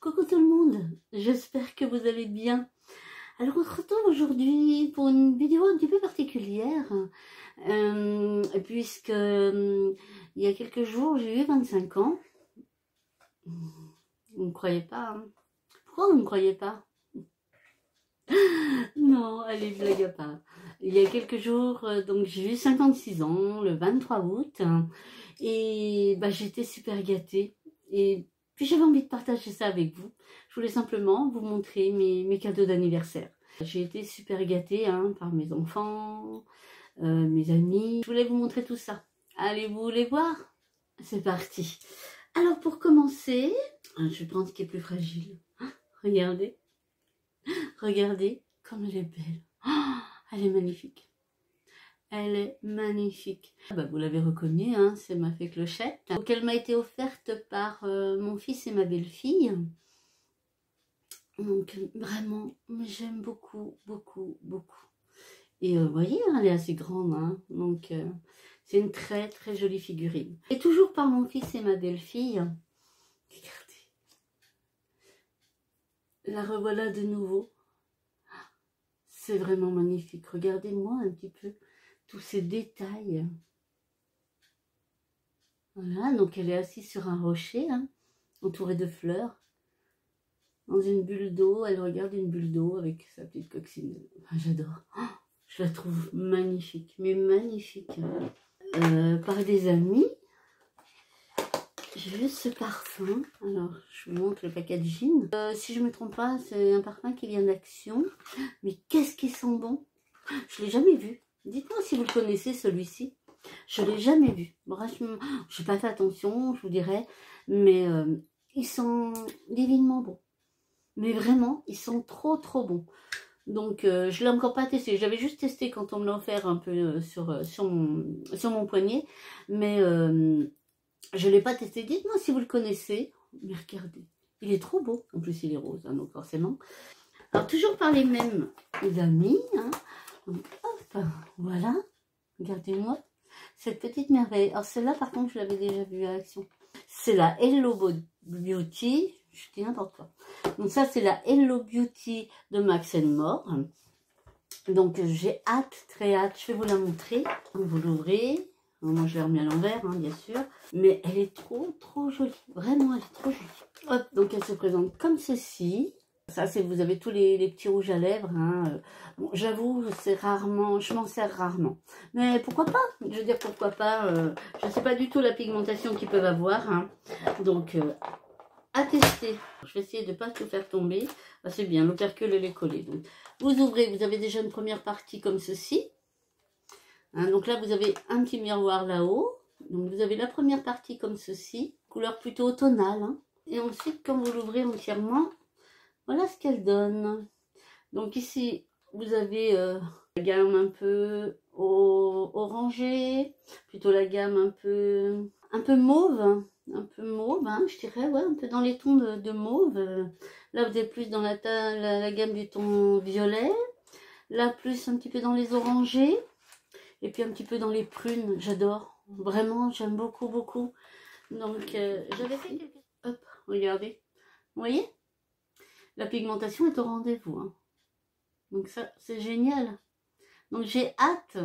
Coucou tout le monde, j'espère que vous allez bien. Alors on se retrouve aujourd'hui pour une vidéo un petit peu particulière, puisque il y a quelques jours j'ai eu 25 ans. Vous ne croyez pas, hein? Pourquoi vous ne croyez pas? Non, allez, blague à part. Il y a quelques jours, donc j'ai eu 56 ans, le 23 août, et bah, j'étais super gâtée. Et puis j'avais envie de partager ça avec vous. Je voulais simplement vous montrer mes cadeaux d'anniversaire. J'ai été super gâtée par mes enfants, mes amis. Je voulais vous montrer tout ça. Allez, vous voulez voir? C'est parti. Alors pour commencer, je vais prendre ce qui est plus fragile. Regardez. Regardez comme elle est belle. Oh, elle est magnifique. Elle est magnifique. Bah, vous l'avez reconnue, c'est ma fée Clochette. Donc elle m'a été offerte par mon fils et ma belle-fille. Donc vraiment, j'aime beaucoup, beaucoup, beaucoup. Et vous voyez, elle est assez grande. Donc c'est une très, très jolie figurine. Et toujours par mon fils et ma belle-fille. Regardez. La revoilà de nouveau. C'est vraiment magnifique. Regardez-moi un petit peu tous ces détails. Voilà, donc elle est assise sur un rocher, entourée de fleurs. Dans une bulle d'eau, elle regarde une bulle d'eau avec sa petite coccinelle. Enfin, j'adore. Oh, je la trouve magnifique, mais magnifique. Par des amis, j'ai eu ce parfum. Alors, je vous montre le packaging. Si je ne me trompe pas, c'est un parfum qui vient d'Action. Mais qu'est-ce qu'il sent bon! Je ne l'ai jamais vu. Dites-moi si vous le connaissez, celui-ci. Je ne l'ai jamais vu. Bref, je n'ai pas fait attention, je vous dirais. Mais il sent divinement bon. Mais vraiment, il sent trop, trop bon. Donc, je ne l'ai encore pas testé. J'avais juste testé quand on me l'a offert un peu sur mon poignet. Mais je ne l'ai pas testé. Dites-moi si vous le connaissez. Mais regardez, il est trop beau. En plus, il est rose, donc forcément. Alors, toujours par les mêmes amis. Donc, hop, voilà. Regardez-moi cette petite merveille. Alors, celle-là, par contre, je l'avais déjà vue à Action. C'est la Hello Beauty. Je dis n'importe quoi. Donc, ça, c'est la Hello Beauty de Max More. Donc, j'ai hâte, très hâte. Je vais vous la montrer. Vous l'ouvrez. Moi, je l'ai remis à l'envers, bien sûr. Mais elle est trop, trop jolie. Vraiment, elle est trop jolie. Hop, donc, elle se présente comme ceci. Ça, c'est vous avez tous les petits rouges à lèvres. Bon, j'avoue, c'est rarement, je m'en sers rarement. Mais pourquoi pas? Je veux dire, pourquoi pas? Je ne sais pas du tout la pigmentation qu'ils peuvent avoir. Donc, à tester. Je vais essayer de ne pas tout faire tomber. Ah, c'est bien, l'opercule, elle est collée. Donc, vous ouvrez, vous avez déjà une première partie comme ceci. Donc là, vous avez un petit miroir là-haut. Donc, vous avez la première partie comme ceci. Couleur plutôt automnale. Et ensuite, quand vous l'ouvrez entièrement, voilà ce qu'elle donne. Donc ici, vous avez la gamme un peu orangée, plutôt la gamme un peu mauve, je dirais, ouais, un peu dans les tons de mauve. Là, vous êtes plus dans la gamme du ton violet. Là, plus un petit peu dans les orangés. Et puis un petit peu dans les prunes. J'adore. Vraiment, j'aime beaucoup, beaucoup. Donc, j'avais fait quelques... Hop, regardez. Vous voyez ? La pigmentation est au rendez-vous. Donc ça, c'est génial. Donc j'ai hâte.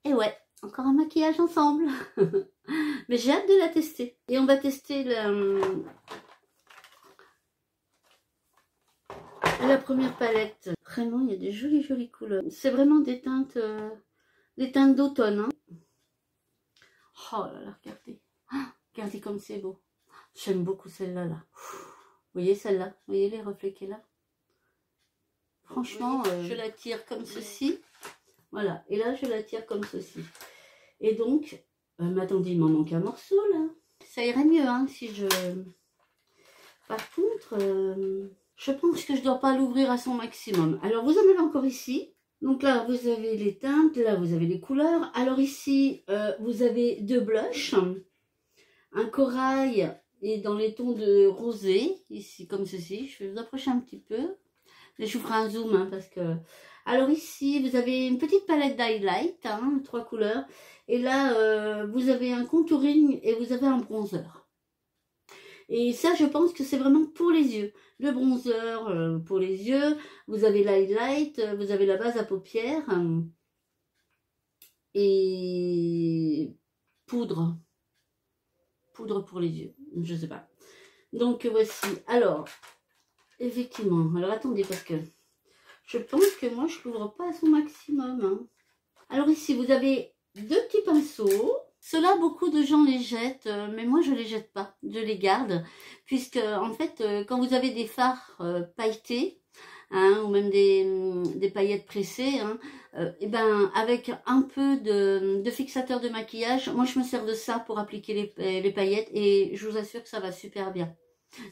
Et ouais, encore un maquillage ensemble. Mais j'ai hâte de la tester. Et on va tester la première palette. Vraiment, il y a des jolies, jolies couleurs. C'est vraiment des teintes d'automne. Oh là là, regardez. Regardez comme c'est beau. J'aime beaucoup celle-là. Là. Vous voyez celle-là? Vous voyez les reflets qu'elle a? Franchement, je la tire comme ceci. Voilà. Et là, je la tire comme ceci. Et donc, mais attendez, il m'en manque un morceau, là. Ça irait mieux, si je... Par contre, je pense que je ne dois pas l'ouvrir à son maximum. Alors, vous en avez encore ici. Donc là, vous avez les teintes. Là, vous avez les couleurs. Alors ici, vous avez deux blushs. Un corail et dans les tons de rosé. Ici, comme ceci. Je vais vous approcher un petit peu. Et je vous ferai un zoom parce que... Alors ici, vous avez une petite palette d'highlight, 3 couleurs. Et là, vous avez un contouring et vous avez un bronzer. Et ça, je pense que c'est vraiment pour les yeux. Le bronzer pour les yeux, vous avez l'highlight, vous avez la base à paupières et poudre. Poudre pour les yeux, je sais pas. Donc voici, alors, effectivement, alors attendez parce que je pense que moi je couvre pas à son maximum. Hein. Alors ici, vous avez deux petits pinceaux. Ceux-là, beaucoup de gens les jettent, mais moi je les jette pas, je les garde. Puisque en fait, quand vous avez des fards pailletés, hein, ou même des paillettes pressées, hein, et ben avec un peu de fixateur de maquillage, moi je me sers de ça pour appliquer les paillettes et je vous assure que ça va super bien.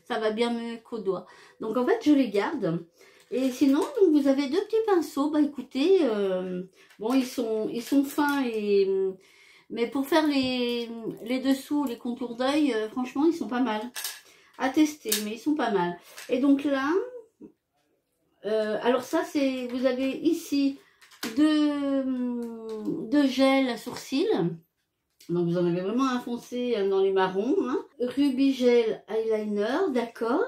Ça va bien mieux qu'au doigt. Donc en fait je les garde. Et sinon, donc, vous avez deux petits pinceaux. Bah écoutez, bon ils sont fins mais pour faire les dessous, les contours d'œil, franchement ils sont pas mal. À tester, mais ils sont pas mal. Et donc là, alors ça c'est, vous avez ici deux gels à sourcils. Donc vous en avez vraiment un foncé dans les marrons. Hein. Ruby Gel Eyeliner, d'accord.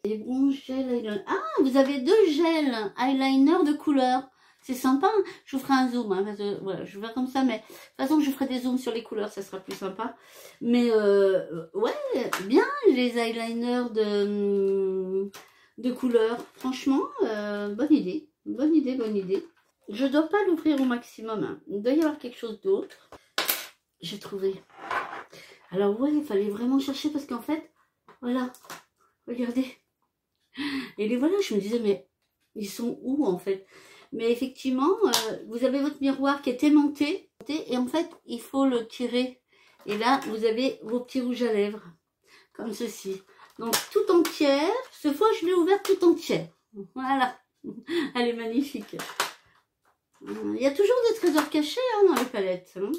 Et bon gel eyeliner. Ah, vous avez deux gels eyeliner de couleur. C'est sympa. Hein. Je vous ferai un zoom. Hein, parce que, voilà, je vais faire comme ça, mais de toute façon je ferai des zooms sur les couleurs, ça sera plus sympa. Mais ouais, bien les eyeliners de couleur. Franchement, bonne idée. Bonne idée, bonne idée. Je ne dois pas l'ouvrir au maximum. Hein. Il doit y avoir quelque chose d'autre. J'ai trouvé. Alors ouais, il fallait vraiment chercher parce qu'en fait, voilà, regardez. Et les voilà, je me disais, mais ils sont où en fait? Mais effectivement, vous avez votre miroir qui est aimanté. Et en fait, il faut le tirer. Et là, vous avez vos petits rouges à lèvres. Comme ceci. Donc, tout entière. Cette fois, je l'ai ouverte tout entière. Voilà. Elle est magnifique. Il y a toujours des trésors cachés hein, dans les palettes. Hein.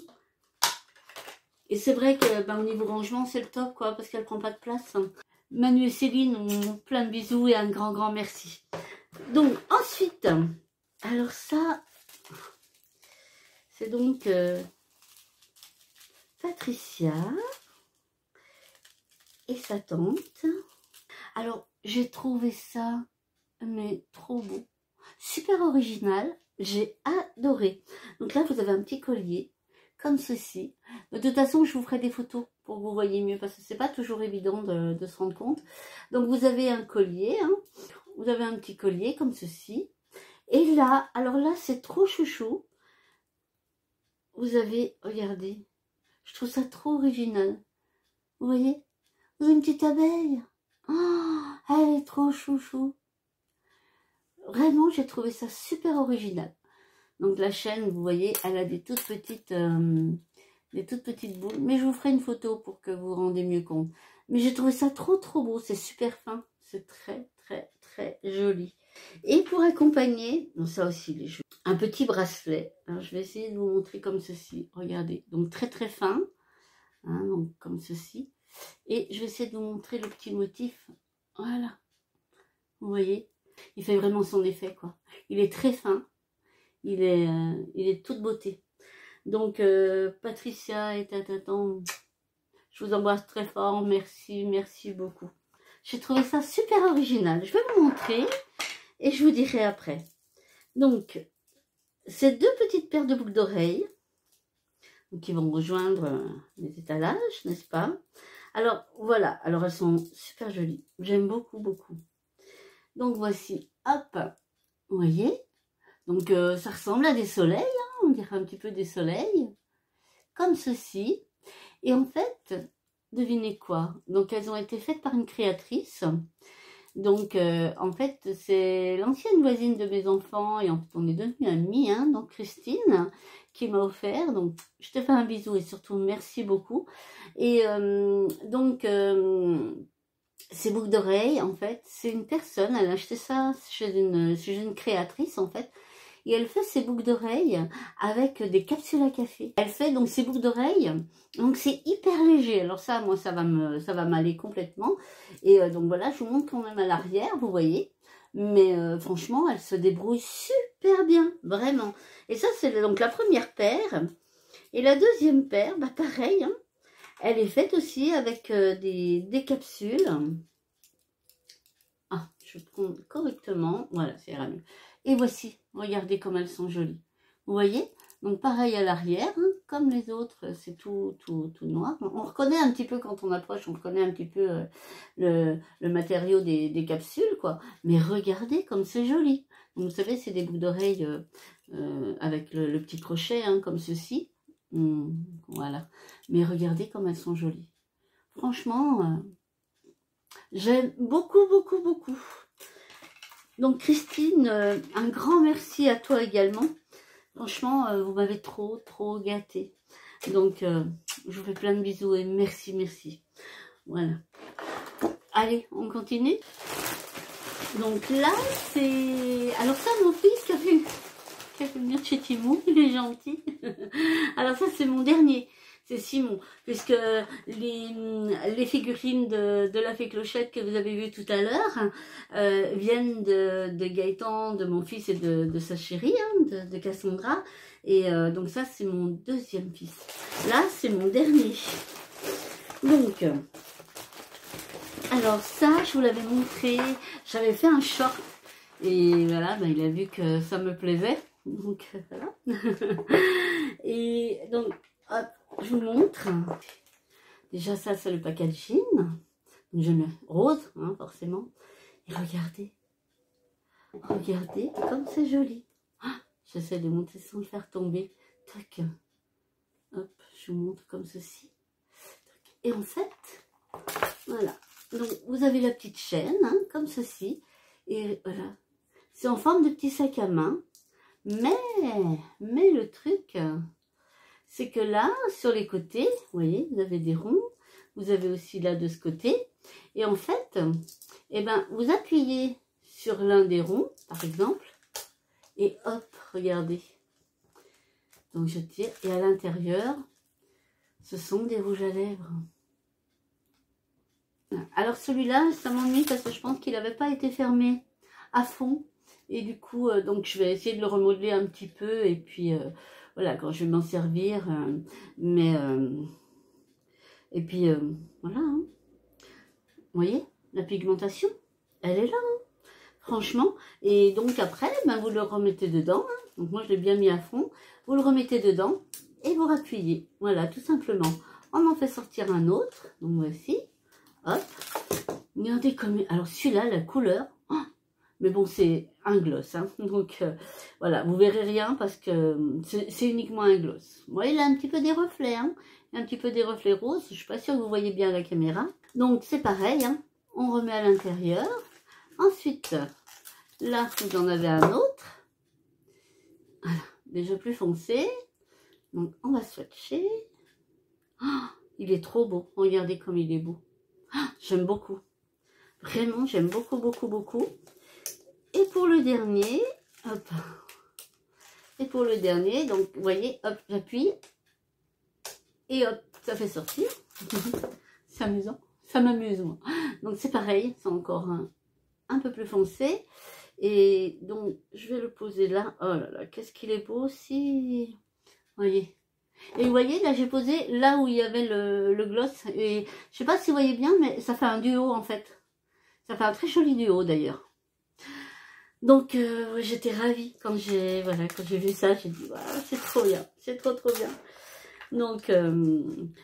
Et c'est vrai que ben, au niveau rangement, c'est le top, quoi, parce qu'elle prend pas de place. Hein. Manu et Céline, plein de bisous et un grand merci. Donc, ensuite, alors ça, c'est donc Patricia et sa tante. Alors, j'ai trouvé ça, mais trop beau. Super original, j'ai adoré. Donc là, vous avez un petit collier, comme ceci. De toute façon, je vous ferai des photos pour que vous voyez mieux, parce que c'est pas toujours évident de se rendre compte. Donc, vous avez un collier, hein. Vous avez un petit collier comme ceci. Et là, alors là, c'est trop chouchou. Vous avez, regardez, je trouve ça trop original. Vous voyez? Vous avez une petite abeille. Oh, elle est trop chouchou. Vraiment, j'ai trouvé ça super original. Donc la chaîne, vous voyez, elle a des toutes petites boules. Mais je vous ferai une photo pour que vous vous rendez mieux compte. Mais j'ai trouvé ça trop beau. C'est super fin. C'est très joli. Et pour accompagner, donc ça aussi, les jeux, un petit bracelet. Alors, je vais essayer de vous montrer comme ceci. Regardez. Donc très fin. Hein, donc comme ceci. Et je vais essayer de vous montrer le petit motif. Voilà. Vous voyez? Il fait vraiment son effet, quoi. Il est très fin. Il est toute beauté. Donc, Patricia et Tataton, je vous embrasse très fort. Merci beaucoup. J'ai trouvé ça super original. Je vais vous montrer et je vous dirai après. Donc, ces deux petites paires de boucles d'oreilles qui vont rejoindre les étalages, n'est-ce pas? Alors, voilà. Alors, elles sont super jolies. J'aime beaucoup. Donc, voici. Hop. Vous voyez? Donc, ça ressemble à des soleils, hein, on dirait un petit peu des soleils, comme ceci. Et en fait, devinez quoi? Donc, elles ont été faites par une créatrice. Donc, en fait, c'est l'ancienne voisine de mes enfants, et en fait, on est devenus amis, hein, donc Christine, qui m'a offert. Donc, je te fais un bisou et surtout, merci beaucoup. Et donc, ces boucles d'oreilles, en fait, c'est une personne, elle a acheté ça chez une créatrice, en fait. Et elle fait ses boucles d'oreilles avec des capsules à café. Elle fait donc ses boucles d'oreilles, donc c'est hyper léger. Alors ça, moi, ça va m'aller complètement. Et donc voilà, je vous montre quand même à l'arrière, vous voyez. Mais franchement, elle se débrouille super bien, vraiment. Et ça, c'est donc la première paire. Et la deuxième paire, bah pareil, hein, Elle est faite aussi avec des capsules. Ah, je prends correctement. Voilà, c'est mieux. Et voici, regardez comme elles sont jolies. Vous voyez? Donc pareil à l'arrière, hein, comme les autres, c'est tout noir. On reconnaît un petit peu quand on approche, on reconnaît un petit peu le matériau des capsules, quoi. Mais regardez comme c'est joli. Donc, vous savez, c'est des boucles d'oreilles avec le petit crochet, hein, comme ceci. Voilà. Mais regardez comme elles sont jolies. Franchement, j'aime beaucoup, beaucoup, beaucoup. Donc Christine, un grand merci à toi également. Franchement, vous m'avez trop gâté. Donc, je vous fais plein de bisous et merci, merci. Voilà. Allez, on continue. Donc là, c'est... Alors ça, mon fils qui a fait venir chez Timou, il est gentil. Alors ça, c'est mon dernier. C'est Simon, puisque les figurines de la fée Clochette que vous avez vues tout à l'heure viennent de Gaëtan, de mon fils et de sa chérie, hein, de Cassandra. Et donc ça, c'est mon deuxième fils. Là, c'est mon dernier. Donc, alors ça, je vous l'avais montré. J'avais fait un short. Et voilà, ben, il a vu que ça me plaisait. Donc, voilà. Et donc, hop, je vous montre. Déjà, ça, c'est le packaging. Donc, je mets rose, hein, forcément. Et regardez. Regardez comme c'est joli. Ah, j'essaie de monter sans le faire tomber. Tac. Hop, je vous montre comme ceci. Et en fait, voilà. Donc, vous avez la petite chaîne, hein, comme ceci. Et voilà. C'est en forme de petit sac à main. Mais le truc, c'est que là, sur les côtés, vous voyez, vous avez des ronds. Vous avez aussi là de ce côté. Et en fait, eh ben, vous appuyez sur l'un des ronds, par exemple. Et hop, regardez. Donc, je tire. Et à l'intérieur, ce sont des rouges à lèvres. Alors, celui-là, ça m'ennuie parce que je pense qu'il n'avait pas été fermé à fond. Et du coup, donc je vais essayer de le remodeler un petit peu. Et puis, voilà, quand je vais m'en servir. Et puis, voilà. Hein. Vous voyez, la pigmentation, elle est là. Hein, franchement. Et donc après, ben, vous le remettez dedans. Hein. Donc moi, je l'ai bien mis à fond. Vous le remettez dedans et vous rappuyez. Voilà, tout simplement. On en fait sortir un autre. Donc voici. Hop. Regardez comme... Alors celui-là, la couleur... Oh, mais bon, c'est un gloss, hein. Donc voilà, vous verrez rien parce que c'est uniquement un gloss. Bon, il a un petit peu des reflets, hein. Un petit peu des reflets roses. Je suis pas sûre que vous voyez bien à la caméra. Donc c'est pareil, hein. On remet à l'intérieur. Ensuite, là, vous en avez un autre. Voilà, déjà plus foncé. Donc on va swatcher. Oh, il est trop beau. Regardez comme il est beau. Oh, j'aime beaucoup. Vraiment, j'aime beaucoup, beaucoup, beaucoup. Et pour le dernier, hop. Et pour le dernier, donc, vous voyez, hop, j'appuie. Et hop, ça fait sortir. C'est amusant. Ça m'amuse, moi. Donc, c'est pareil. C'est encore un peu plus foncé. Et donc, je vais le poser là. Oh là là, qu'est-ce qu'il est beau aussi. Vous voyez. Et vous voyez, là, j'ai posé là où il y avait le gloss. Et je sais pas si vous voyez bien, mais ça fait un duo, en fait. Ça fait un très joli duo, d'ailleurs. Donc j'étais ravie quand j'ai vu ça, j'ai dit wow, c'est trop bien, c'est trop bien. Donc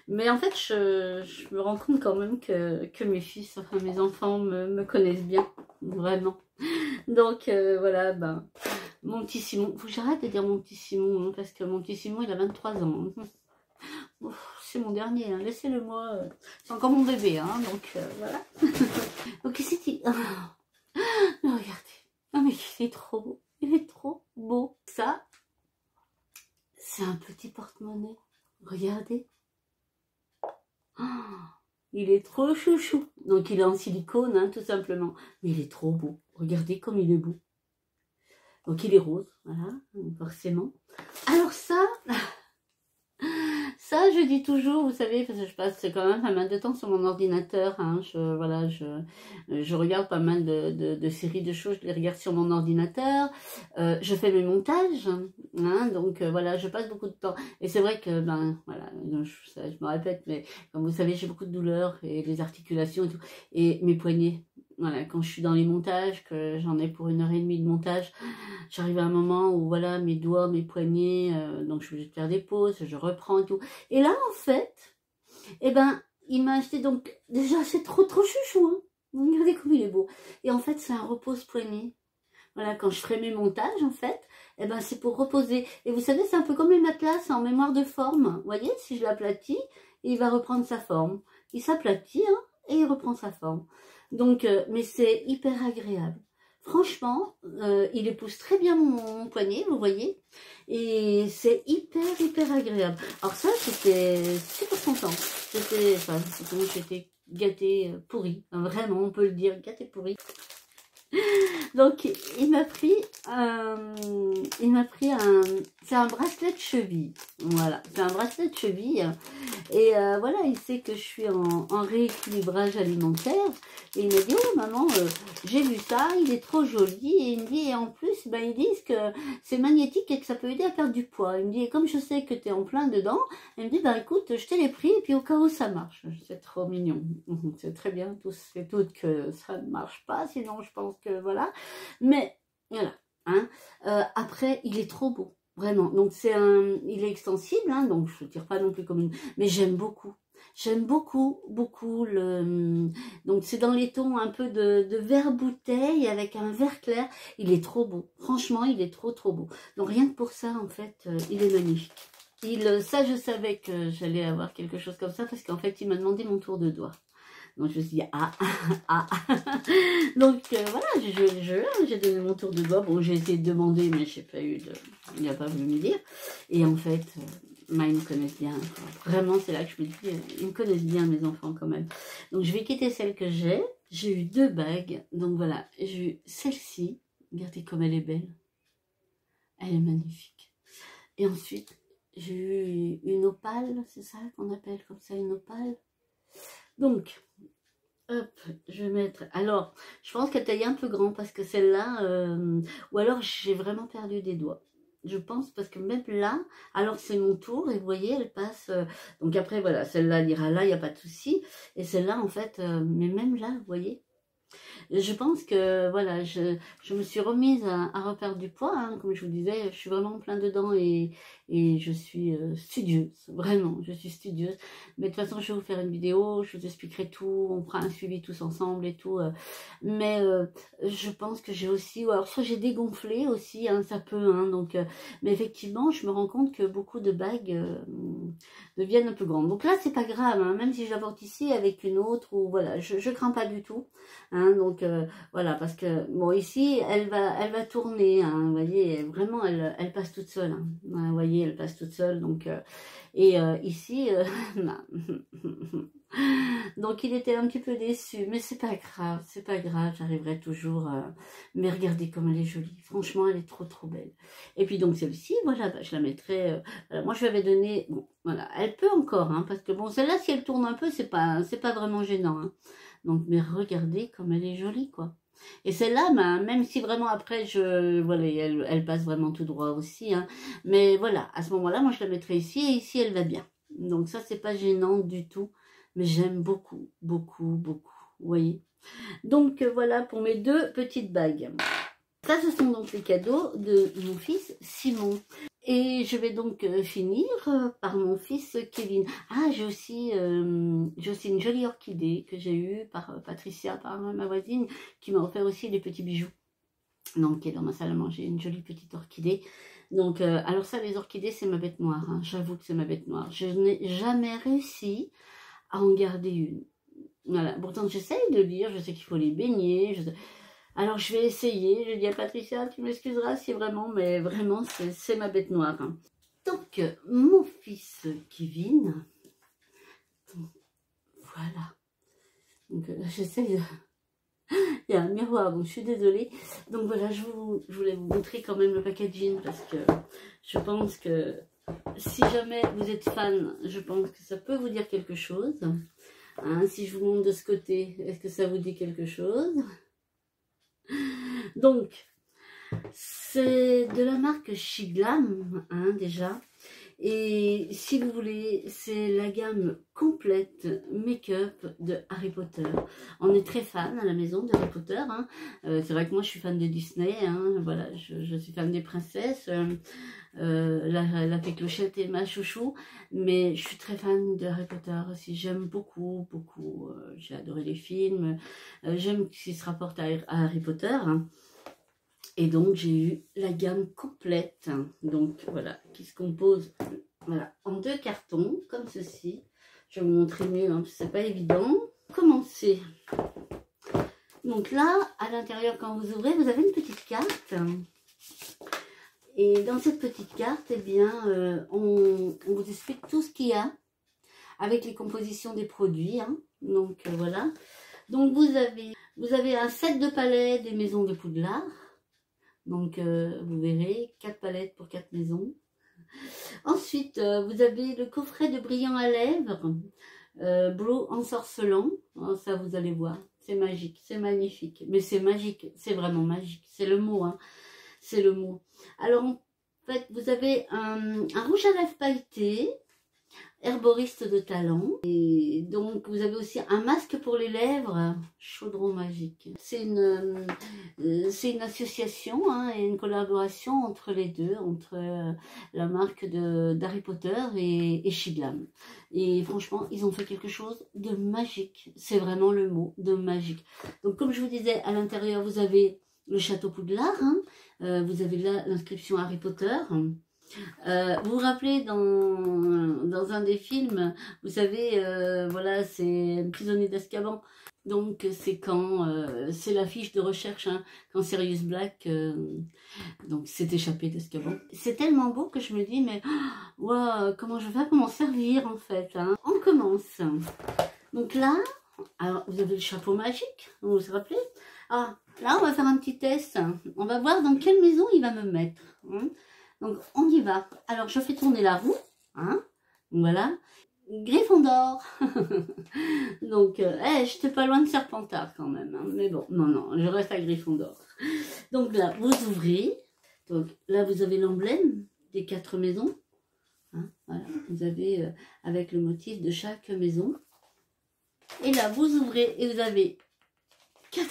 mais en fait je me rends compte quand même que mes fils, enfin mes enfants me connaissent bien, vraiment. Donc voilà, ben mon petit Simon, faut que j'arrête de dire mon petit Simon, hein, parce que mon petit Simon il a 23 ans. C'est mon dernier, hein, laissez-le moi, c'est encore mon bébé, hein, donc voilà. Donc c'était... regardez. Ah mais il est trop beau, il est trop beau. Ça, c'est un petit porte-monnaie. Regardez. Oh, il est trop chouchou. Donc il est en silicone, hein, tout simplement. Mais il est trop beau. Regardez comme il est beau. Donc il est rose, voilà, forcément. Alors ça ça, je dis toujours, vous savez, parce que je passe quand même pas mal de temps sur mon ordinateur, hein, voilà, je regarde pas mal de séries de choses, je les regarde sur mon ordinateur, je fais mes montages, hein, donc voilà, je passe beaucoup de temps. Et c'est vrai que, ben, voilà, je me répète, mais comme vous savez, j'ai beaucoup de douleurs, et les articulations et tout, et mes poignets. Voilà, quand je suis dans les montages, que j'en ai pour 1h30 de montage, j'arrive à un moment où voilà, mes doigts, mes poignets, donc je suis obligée de faire des pauses, je reprends et tout. Et là, en fait, eh ben, il m'a acheté, donc, déjà, c'est trop chouchou, hein. Regardez comme il est beau. Et en fait, c'est un repose-poignet. Voilà, quand je ferai mes montages, en fait, eh ben, c'est pour reposer. Et vous savez, c'est un peu comme les matelas, c'est en mémoire de forme. Vous voyez, si je l'aplatis, il va reprendre sa forme. Il s'aplatit, hein, et il reprend sa forme. Donc, mais c'est hyper agréable. Franchement, il épouse très bien mon poignet, vous voyez. Et c'est hyper agréable. Alors ça, j'étais super contente. J'étais gâtée, pourrie. Enfin, vraiment, on peut le dire, gâtée pourrie. Donc, il m'a pris c'est un bracelet de cheville. Voilà, c'est un bracelet de cheville. Et voilà, il sait que je suis en rééquilibrage alimentaire. Et il m'a dit, oh maman, j'ai vu ça, il est trop joli. Et il me dit, et en plus, ben, ils disent que c'est magnétique et que ça peut aider à perdre du poids. Il me dit, et comme je sais que tu es en plein dedans, il me dit, ben écoute, je te l'ai pris et puis au cas où ça marche. C'est trop mignon. C'est très bien, tous et toutes, que ça ne marche pas. Sinon, je pense que voilà. Mais voilà. Hein. Après, il est trop beau. Vraiment. Donc, il est extensible, hein, donc je ne tire pas non plus comme une... Mais j'aime beaucoup. J'aime beaucoup le... Donc, c'est dans les tons un peu de vert bouteille avec un vert clair. Il est trop beau. Franchement, il est trop beau. Donc, rien que pour ça, en fait, il est magnifique. Ça, je savais que j'allais avoir quelque chose comme ça parce qu'en fait, il m'a demandé mon tour de doigt. Donc je me suis dit, donc voilà, j'ai donné mon tour de doigt. Bon, j'ai essayé de demander, mais j'ai pas eu il n'a pas voulu me dire. Et en fait, ils me connaissent bien. Vraiment, c'est là que je me dis, ils me connaissent bien, mes enfants, quand même. Donc je vais quitter celle que j'ai. J'ai eu 2 bagues. Donc voilà, j'ai eu celle-ci. Regardez comme elle est belle. Elle est magnifique. Et ensuite, j'ai eu une opale, c'est ça qu'on appelle comme ça, une opale. Donc, hop, je vais mettre... Alors, je pense qu'elle taille un peu grand parce que celle-là... ou alors, j'ai vraiment perdu des doigts. Je pense parce que même là, alors c'est mon tour et vous voyez, elle passe... donc après, voilà, celle-là, elle ira là, il n'y a pas de souci. Et celle-là, en fait, mais même là, vous voyez... Je pense que voilà, je me suis remise à reperdre du poids, hein, comme je vous disais, je suis vraiment plein dedans et je suis studieuse, vraiment, je suis studieuse. Mais de toute façon, je vais vous faire une vidéo, je vous expliquerai tout, on fera un suivi tous ensemble et tout. Mais je pense que j'ai aussi, ou alors soit j'ai dégonflé aussi, hein, ça peut, hein, donc, mais effectivement, je me rends compte que beaucoup de bagues deviennent un peu grandes. Donc là, c'est pas grave, hein, même si je la porte ici avec une autre, ou voilà, je crains pas du tout. Hein, donc voilà, parce que bon, ici elle va tourner, hein, vous voyez, vraiment elle passe toute seule, hein, vous voyez, elle passe toute seule, donc et ici donc il était un petit peu déçu, mais c'est pas grave, j'arriverai toujours. Mais regardez comme elle est jolie, franchement elle est trop belle. Et puis donc celle-ci, voilà, bah, je la mettrai, voilà, moi je lui avais donné, bon voilà, elle peut encore, hein, parce que bon, celle-là si elle tourne un peu, c'est pas vraiment gênant, hein. Donc, mais regardez comme elle est jolie, quoi. Et celle-là, ben, même si vraiment après, voilà, elle passe vraiment tout droit aussi, hein. Mais voilà, à ce moment-là, moi, je la mettrai ici, et ici, elle va bien. Donc ça, c'est pas gênant du tout. Mais j'aime beaucoup. Vous voyez. Donc, voilà pour mes 2 petites bagues. Ça, ce sont donc les cadeaux de mon fils Simon. Et je vais donc finir par mon fils Kevin. Ah, j'ai aussi une jolie orchidée que j'ai eue par Patricia, par ma voisine, qui m'a offert aussi des petits bijoux. Donc, qui est dans ma salle à manger, une jolie petite orchidée. Donc, alors ça, les orchidées, c'est ma bête noire. Hein. J'avoue que c'est ma bête noire. Je n'ai jamais réussi à en garder une. Voilà. Pourtant, j'essaye de lire. Je sais qu'il faut les baigner. Alors, je vais essayer. Je dis à Patricia, tu m'excuseras si vraiment, mais vraiment, c'est ma bête noire. Hein. Donc, mon fils Kevin, voilà. Donc, j'essaye de... Il y a un miroir, donc je suis désolée. Donc, voilà, je voulais vous montrer quand même le packaging parce que je pense que si jamais vous êtes fan, je pense que ça peut vous dire quelque chose. Hein, si je vous montre de ce côté, est-ce que ça vous dit quelque chose? Donc, c'est de la marque Shiglam, hein, déjà. Et si vous voulez, c'est la gamme complète make-up de Harry Potter. On est très fan à la maison de Harry Potter. Hein. C'est vrai que moi, je suis fan de Disney. Hein. Voilà, je suis fan des princesses. La Fée Clochette est ma chouchou. Mais je suis très fan de Harry Potter aussi. J'aime beaucoup, beaucoup. J'ai adoré les films. J'aime ce qui se rapporte à Harry Potter. Hein. Et donc, j'ai eu la gamme complète. Donc, voilà, qui se compose voilà, en 2 cartons, comme ceci. Je vais vous montrer mieux, hein, c'est pas évident. Commencer. Donc là, à l'intérieur, quand vous ouvrez, vous avez une petite carte. Et dans cette petite carte, eh bien, on vous explique tout ce qu'il y a avec les compositions des produits. Hein. Donc, voilà. Donc, vous avez un set de palettes des maisons de Poudlard. Donc, vous verrez, 4 palettes pour 4 maisons. Ensuite, vous avez le coffret de brillant à lèvres, Bleu ensorcelant. Oh, ça, vous allez voir, c'est magique, c'est magnifique. Mais c'est magique, c'est vraiment magique. C'est le mot, hein. C'est le mot. Alors, en fait, vous avez un rouge à lèvres pailleté, herboriste de talent. Et donc, vous avez aussi un masque pour les lèvres, chaudron magique. C'est une association hein, et une collaboration entre les deux, entre la marque d'Harry Potter et Shiglam. Et franchement, ils ont fait quelque chose de magique. C'est vraiment le mot, de magique. Donc, comme je vous disais, à l'intérieur, vous avez le château Poudlard. Hein, vous avez là l'inscription Harry Potter. Vous vous rappelez dans un des films, vous savez, voilà, c'est Prisonnier d'Azkaban. Donc c'est quand c'est la fiche de recherche hein, quand Sirius Black donc s'est échappé d'Azkaban. C'est tellement beau que je me dis mais wow, comment je vais faire pour m'en servir en fait. Hein. On commence. Donc là, alors vous avez le chapeau magique, vous vous rappelez? Ah, là on va faire un petit test. On va voir dans quelle maison il va me mettre. Hein. Donc, on y va. Alors, je fais tourner la roue. Hein, voilà. Gryffondor. Donc, j'étais pas loin de Serpentard quand même. Hein, mais bon, non, je reste à Gryffondor. Donc là, vous ouvrez. Donc là, vous avez l'emblème des 4 maisons. Hein, voilà. Vous avez avec le motif de chaque maison. Et là, vous ouvrez et vous avez 4.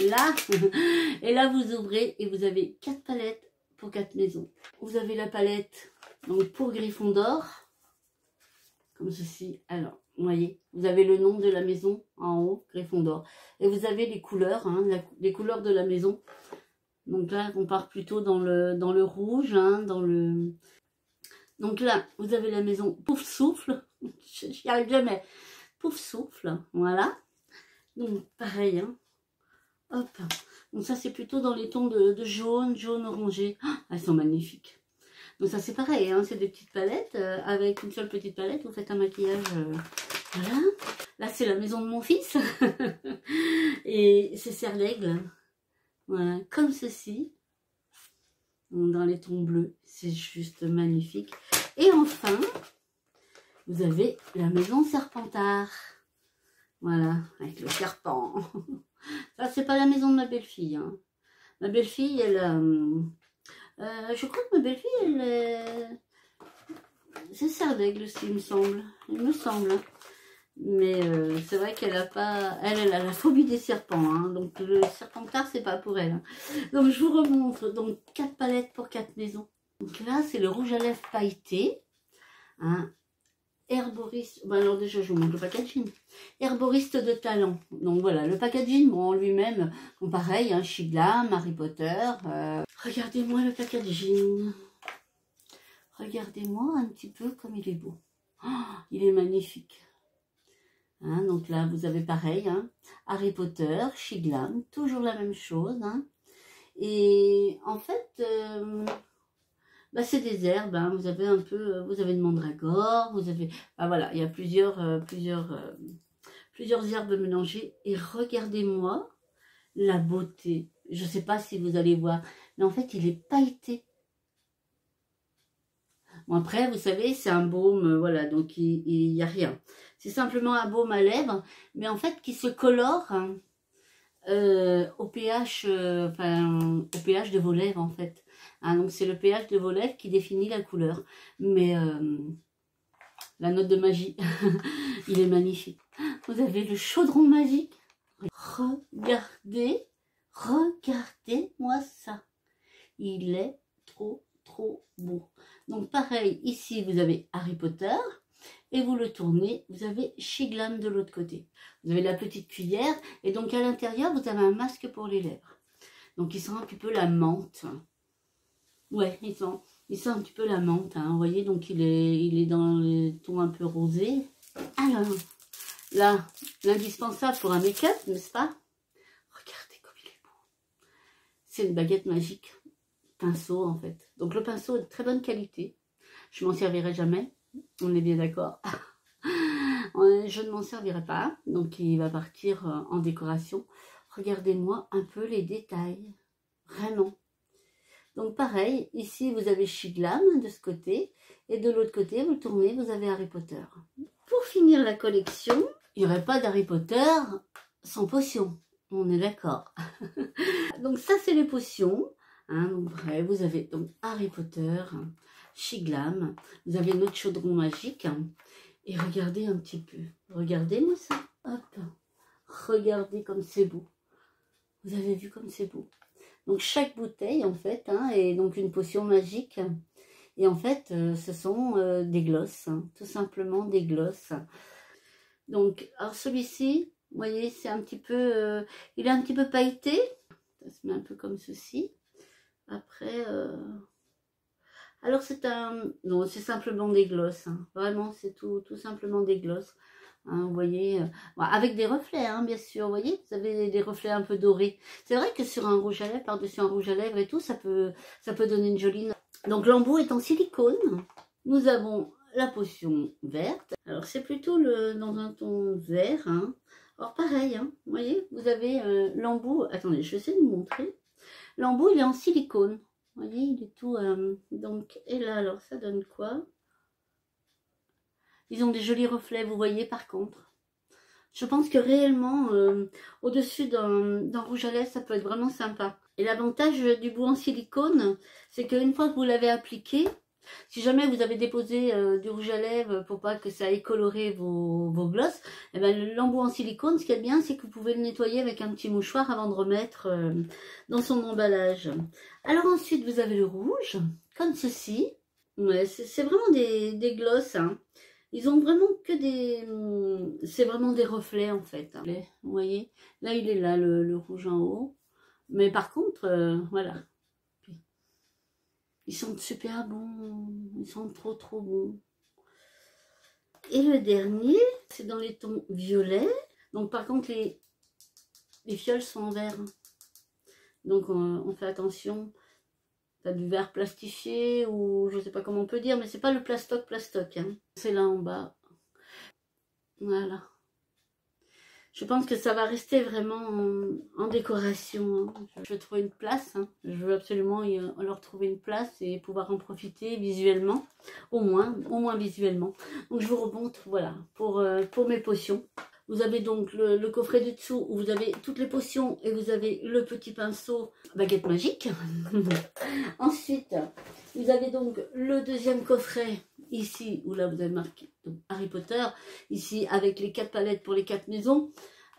Là. Et là, vous ouvrez et vous avez 4 palettes. Pour 4 maisons. Vous avez la palette donc pour Gryffondor, comme ceci. Alors, vous voyez, vous avez le nom de la maison en haut, Gryffondor. Et vous avez les couleurs, hein, les couleurs de la maison. Donc là, on part plutôt dans le rouge, hein, Donc là, vous avez la maison Pouf Souffle. J'y arrive jamais. Pouf Souffle, voilà. Donc, pareil, hein. Hop. Donc ça, c'est plutôt dans les tons de jaune, jaune orangé. Oh, elles sont magnifiques. Donc ça, c'est pareil. Hein, c'est des petites palettes. Avec une seule petite palette, vous faites un maquillage. Voilà. Là, c'est la maison de mon fils. Et c'est Serre d'Aigle. Voilà. Comme ceci. Dans les tons bleus. C'est juste magnifique. Et enfin, vous avez la maison Serpentard. Voilà. Avec le serpent. Ça, c'est pas la maison de ma belle-fille. Hein. Ma belle-fille, elle... je crois que ma belle-fille, c'est Serre d'Aigle aussi, il me semble. Il me semble. Mais c'est vrai qu'elle a pas... Elle a la phobie des serpents. Hein. Donc, le Serpentard, c'est pas pour elle. Hein. Donc, je vous remontre. Donc, 4 palettes pour 4 maisons. Donc là, c'est le rouge à lèvres pailleté. Hein. Herboriste, ben alors déjà je vous montre le packaging. Herboriste de talent. Donc voilà, le packaging, bon, en lui-même, bon, pareil, hein, Shiglam, Harry Potter. Regardez-moi le packaging. Regardez-moi un petit peu comme il est beau. Oh, il est magnifique. Hein, donc là, vous avez pareil, hein, Harry Potter, Shiglam, toujours la même chose. Hein. Et en fait... bah, c'est des herbes, hein. Vous avez un peu, vous avez de mandragore, vous avez, ah, voilà, il y a plusieurs herbes mélangées. Et regardez-moi la beauté. Je ne sais pas si vous allez voir, mais en fait, il est pailleté. Bon, après, vous savez, c'est un baume, voilà, donc il n'y a rien. C'est simplement un baume à lèvres, mais en fait, qui se colore hein, au pH, au pH de vos lèvres, en fait. Hein, donc, c'est le pH de vos lèvres qui définit la couleur. Mais la note de magie, il est magnifique. Vous avez le chaudron magique. Regardez, regardez-moi ça. Il est trop beau. Donc pareil, ici vous avez Harry Potter et vous le tournez, vous avez Shiglam de l'autre côté. Vous avez la petite cuillère et donc à l'intérieur vous avez un masque pour les lèvres. Donc il sent un petit peu la menthe. Ouais, il sent un petit peu la menthe, hein, vous voyez, donc il est dans les tons un peu rosés. Alors, là, l'indispensable pour un make-up, n'est-ce pas? Regardez comme il est beau. C'est une baguette magique. Pinceau en fait. Donc le pinceau est de très bonne qualité. Je m'en servirai jamais. On est bien d'accord. Je ne m'en servirai pas. Donc il va partir en décoration. Regardez-moi un peu les détails. Vraiment. Donc pareil, ici vous avez Shiglam de ce côté. Et de l'autre côté, vous le tournez, vous avez Harry Potter. Pour finir la collection, il n'y aurait pas d'Harry Potter sans potion. On est d'accord. Donc ça c'est les potions. Hein, donc bref, vous avez donc Harry Potter, Shiglam, vous avez notre chaudron magique. Et regardez un petit peu. Regardez-moi ça. Hop. Regardez comme c'est beau. Vous avez vu comme c'est beau. Donc chaque bouteille en fait hein, est donc une potion magique. Et en fait ce sont des glosses. Hein, tout simplement des glosses. Donc alors celui-ci, vous voyez, c'est un petit peu... il est un petit peu pailleté. Ça se met un peu comme ceci. Après, alors c'est non, c'est simplement des glosses, hein. Vraiment, c'est tout simplement des glosses. Hein, vous voyez, avec des reflets, hein, bien sûr, vous voyez, vous avez des reflets un peu dorés. C'est vrai que sur un rouge à lèvres, par-dessus un rouge à lèvres et tout, ça peut donner une jolie note. Donc l'embout est en silicone. Nous avons la potion verte. Alors c'est plutôt dans un ton vert. Hein. Alors pareil, hein, vous voyez, vous avez l'embout. Attendez, je vais essayer de vous montrer. L'embout, il est en silicone. Vous voyez, il est tout... donc, et là, alors, ça donne quoi? Ils ont des jolis reflets, vous voyez, par contre. Je pense que réellement, au-dessus d'un rouge à lèvres, ça peut être vraiment sympa. Et l'avantage du bout en silicone, c'est qu'une fois que vous l'avez appliqué, si jamais vous avez déposé du rouge à lèvres pour pas que ça ait coloré vos glosses, eh ben, l'embout en silicone, ce qui est bien, c'est que vous pouvez le nettoyer avec un petit mouchoir avant de remettre dans son emballage. Alors ensuite, vous avez le rouge, comme ceci. Ouais, c'est vraiment des glosses. Hein. Ils ont vraiment que des... C'est vraiment des reflets en fait. Hein. Vous voyez, là il est là, le rouge en haut. Mais par contre, voilà. Ils sont super bons, ils sont trop bons. Et le dernier, c'est dans les tons violets. Donc par contre, les fioles sont en vert. Donc on fait attention. T'as du verre plastifié ou je sais pas comment on peut dire, mais c'est pas le plastoc. Hein. C'est là en bas. Voilà. Je pense que ça va rester vraiment en décoration. Hein. Je veux trouver une place. Hein. Je veux absolument leur trouver une place et pouvoir en profiter visuellement. Au moins visuellement. Donc je vous remontre, voilà, pour mes potions. Vous avez donc le coffret du dessous où vous avez toutes les potions et vous avez le petit pinceau baguette magique. Ensuite, vous avez donc le deuxième coffret ici où là vous avez marqué donc, Harry Potter. Ici avec les 4 palettes pour les 4 maisons.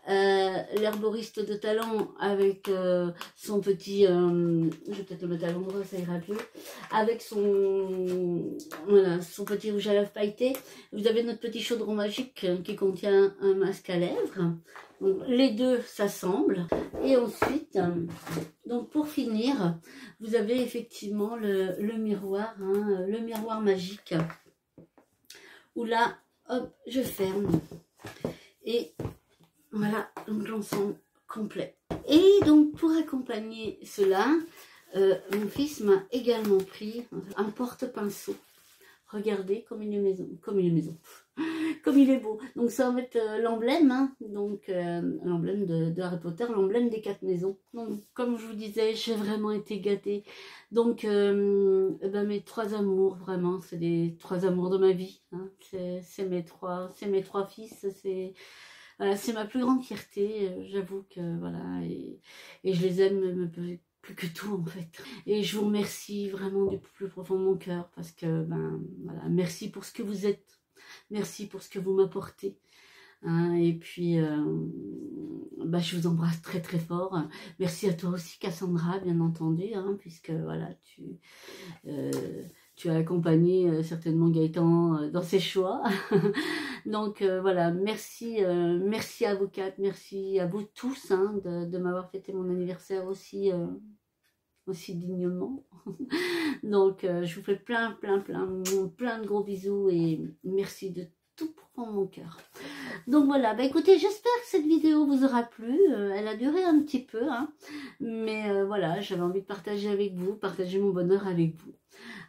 L'herboriste de talent avec son petit je vais peut-être le mettre à l'endroit, ça ira plus, avec son petit rouge à lèvres pailleté. Vous avez notre petit chaudron magique qui contient un masque à lèvres. Donc, les deux s'assemblent et ensuite donc pour finir vous avez effectivement le miroir, hein, le miroir magique où là hop je ferme et voilà, donc l'ensemble complet. Et donc pour accompagner cela, mon fils m'a également pris un porte-pinceau. Regardez comme une maison, comme une maison, comme il est beau. Donc ça va être l'emblème, hein, donc l'emblème de Harry Potter, l'emblème des 4 maisons. Donc comme je vous disais, j'ai vraiment été gâtée. Donc ben, mes 3 amours, vraiment, c'est les 3 amours de ma vie. Hein. C'est mes trois fils, c'est voilà, c'est ma plus grande fierté. J'avoue que voilà, et je les aime plus que tout en fait. Et je vous remercie vraiment du plus profond de mon cœur parce que ben voilà, merci pour ce que vous êtes, merci pour ce que vous m'apportez. Hein, et puis bah, je vous embrasse très très fort. Merci à toi aussi Cassandra, bien entendu, hein, puisque voilà tu as accompagné certainement Gaëtan dans ses choix. Donc voilà, merci, merci à vous 4, merci à vous tous hein, de m'avoir fêté mon anniversaire aussi, aussi dignement. Donc je vous fais plein de gros bisous et merci de tout profond de mon cœur. Donc voilà, bah écoutez, j'espère que cette vidéo vous aura plu. Elle a duré un petit peu, hein, mais voilà, j'avais envie de partager avec vous, partager mon bonheur avec vous.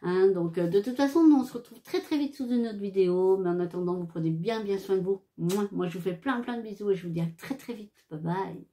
Hein, donc de toute façon, nous on se retrouve très vite sous une autre vidéo. Mais en attendant, vous prenez bien soin de vous. Moi je vous fais plein de bisous et je vous dis à très vite. Bye bye.